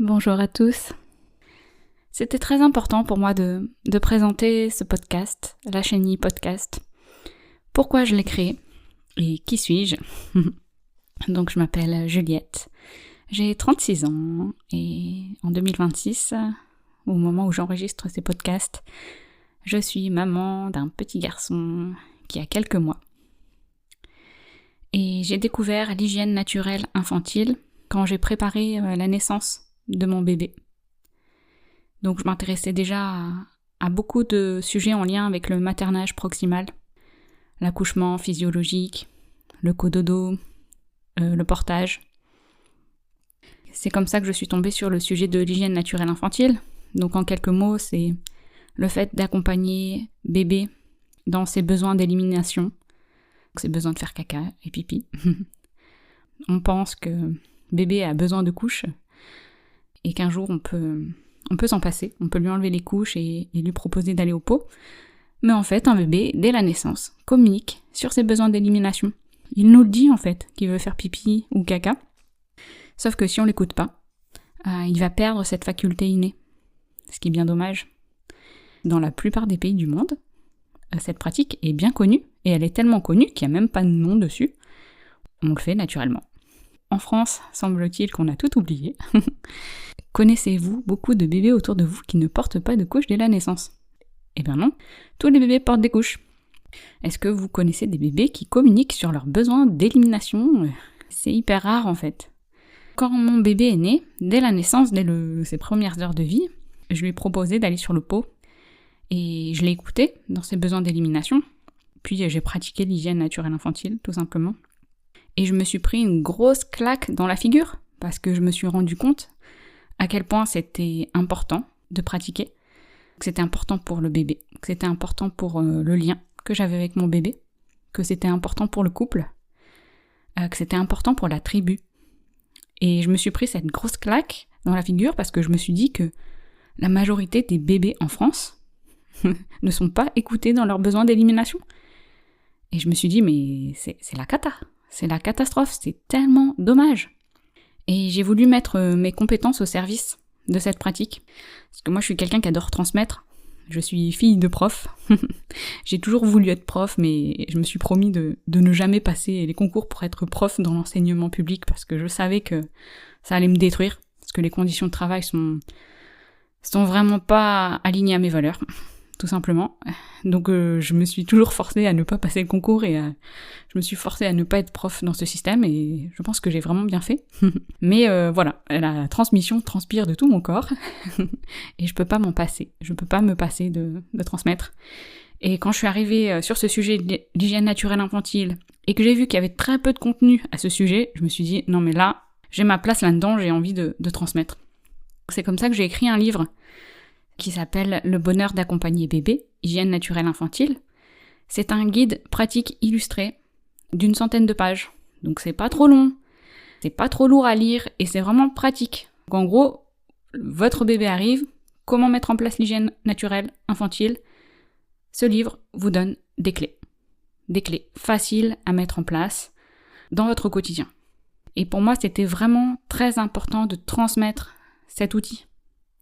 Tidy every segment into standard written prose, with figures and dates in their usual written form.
Bonjour à tous. C'était très important pour moi de présenter ce podcast, la Chénie Podcast. Pourquoi je l'ai créé et qui suis-je? Donc je m'appelle Juliette, j'ai 36 ans et en 2026, au moment où j'enregistre ces podcasts, je suis maman d'un petit garçon qui a quelques mois. Et j'ai découvert l'hygiène naturelle infantile quand j'ai préparé la naissance de mon bébé. Donc je m'intéressais déjà à beaucoup de sujets en lien avec le maternage proximal, l'accouchement physiologique, le cododo, le portage. C'est comme ça que je suis tombée sur le sujet de l'hygiène naturelle infantile. Donc en quelques mots, c'est le fait d'accompagner bébé dans ses besoins d'élimination, ses besoins de faire caca et pipi. On pense que bébé a besoin de couches et qu'un jour on peut s'en passer, on peut lui enlever les couches et lui proposer d'aller au pot. Mais en fait, un bébé, dès la naissance, communique sur ses besoins d'élimination. Il nous le dit en fait, qu'il veut faire pipi ou caca. Sauf que si on l'écoute pas, il va perdre cette faculté innée. Ce qui est bien dommage. Dans la plupart des pays du monde, cette pratique est bien connue, et elle est tellement connue qu'il n'y a même pas de nom dessus. On le fait naturellement. En France, semble-t-il qu'on a tout oublié. Connaissez-vous beaucoup de bébés autour de vous qui ne portent pas de couche dès la naissance? Eh bien non, tous les bébés portent des couches. Est-ce que vous connaissez des bébés qui communiquent sur leurs besoins d'élimination? C'est hyper rare en fait. Quand mon bébé est né, dès la naissance, dès ses premières heures de vie, je lui ai proposé d'aller sur le pot. Et je l'ai écouté dans ses besoins d'élimination. Puis j'ai pratiqué l'hygiène naturelle infantile, tout simplement. Et je me suis pris une grosse claque dans la figure, parce que je me suis rendu compte à quel point c'était important de pratiquer, que c'était important pour le bébé, que c'était important pour le lien que j'avais avec mon bébé, que c'était important pour le couple, que c'était important pour la tribu. Et je me suis pris cette grosse claque dans la figure parce que je me suis dit que la majorité des bébés en France ne sont pas écoutés dans leurs besoins d'élimination. Et je me suis dit, mais c'est la cata. C'est la catastrophe, c'est tellement dommage. Et j'ai voulu mettre mes compétences au service de cette pratique. Parce que moi, je suis quelqu'un qui adore transmettre. Je suis fille de prof. J'ai toujours voulu être prof, mais je me suis promis de ne jamais passer les concours pour être prof dans l'enseignement public, parce que je savais que ça allait me détruire, parce que les conditions de travail sont vraiment pas alignées à mes valeurs. Tout simplement. Donc je me suis toujours forcée à ne pas passer le concours et je me suis forcée à ne pas être prof dans ce système et je pense que j'ai vraiment bien fait. Mais voilà, la transmission transpire de tout mon corps et je peux pas m'en passer. Je peux pas me passer de transmettre. Et quand je suis arrivée sur ce sujet de l'hygiène naturelle infantile et que j'ai vu qu'il y avait très peu de contenu à ce sujet, je me suis dit non mais là, j'ai ma place là-dedans, j'ai envie de transmettre. C'est comme ça que j'ai écrit un livre qui s'appelle « Le bonheur d'accompagner bébé, hygiène naturelle infantile ». C'est un guide pratique illustré d'une 100aine de pages. Donc c'est pas trop long, c'est pas trop lourd à lire et c'est vraiment pratique. Donc en gros, votre bébé arrive, comment mettre en place l'hygiène naturelle infantile? Ce livre vous donne des clés. Des clés faciles à mettre en place dans votre quotidien. Et pour moi, c'était vraiment très important de transmettre cet outil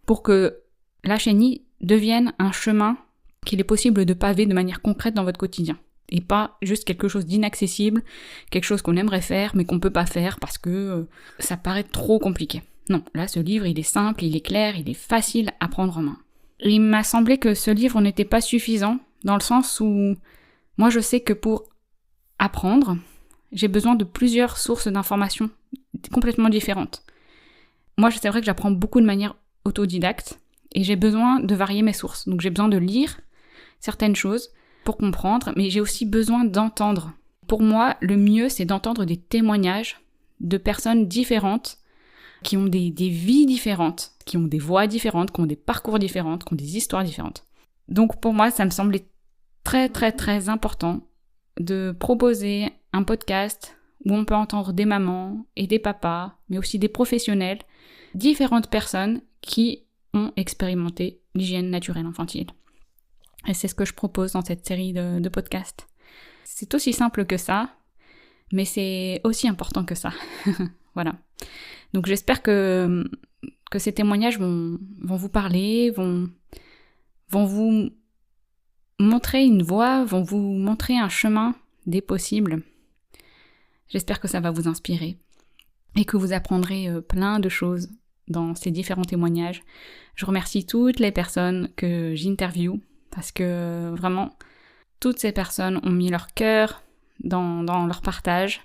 pour que la chénie devienne un chemin qu'il est possible de paver de manière concrète dans votre quotidien. Et pas juste quelque chose d'inaccessible, quelque chose qu'on aimerait faire mais qu'on peut pas faire parce que ça paraît trop compliqué. Non, là ce livre il est simple, il est clair, il est facile à prendre en main. Et il m'a semblé que ce livre n'était pas suffisant dans le sens où moi je sais que pour apprendre, j'ai besoin de plusieurs sources d'informations complètement différentes. Moi c'est vrai que j'apprends beaucoup de manière autodidacte, et j'ai besoin de varier mes sources. Donc j'ai besoin de lire certaines choses pour comprendre, mais j'ai aussi besoin d'entendre. Pour moi, le mieux, c'est d'entendre des témoignages de personnes différentes, qui ont des vies différentes, qui ont des voix différentes, qui ont des parcours différents, qui ont des histoires différentes. Donc pour moi, ça me semblait très très très important de proposer un podcast où on peut entendre des mamans et des papas, mais aussi des professionnels, différentes personnes qui ont expérimenté l'hygiène naturelle infantile. Et c'est ce que je propose dans cette série de podcasts. C'est aussi simple que ça, mais c'est aussi important que ça. Voilà. Donc j'espère que que ces témoignages vont vous parler, vont vous montrer une voie, vont vous montrer un chemin des possibles. J'espère que ça va vous inspirer et que vous apprendrez plein de choses dans ces différents témoignages. Je remercie toutes les personnes que j'interviewe parce que vraiment, toutes ces personnes ont mis leur cœur dans leur partage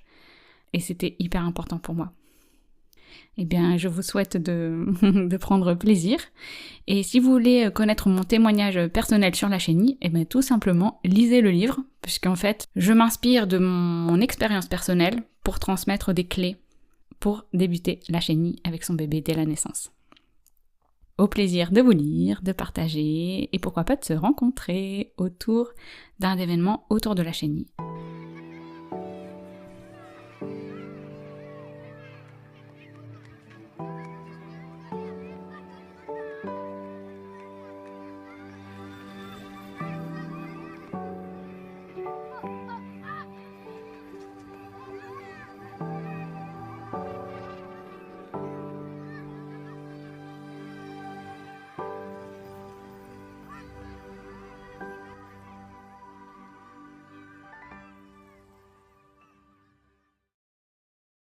et c'était hyper important pour moi. Eh bien, je vous souhaite de prendre plaisir. Et si vous voulez connaître mon témoignage personnel sur la chenille, eh bien, tout simplement, lisez le livre, puisqu'en fait, je m'inspire de mon expérience personnelle pour transmettre des clés pour débuter la chenille avec son bébé dès la naissance. Au plaisir de vous lire, de partager et pourquoi pas de se rencontrer autour d'un événement autour de la chenille.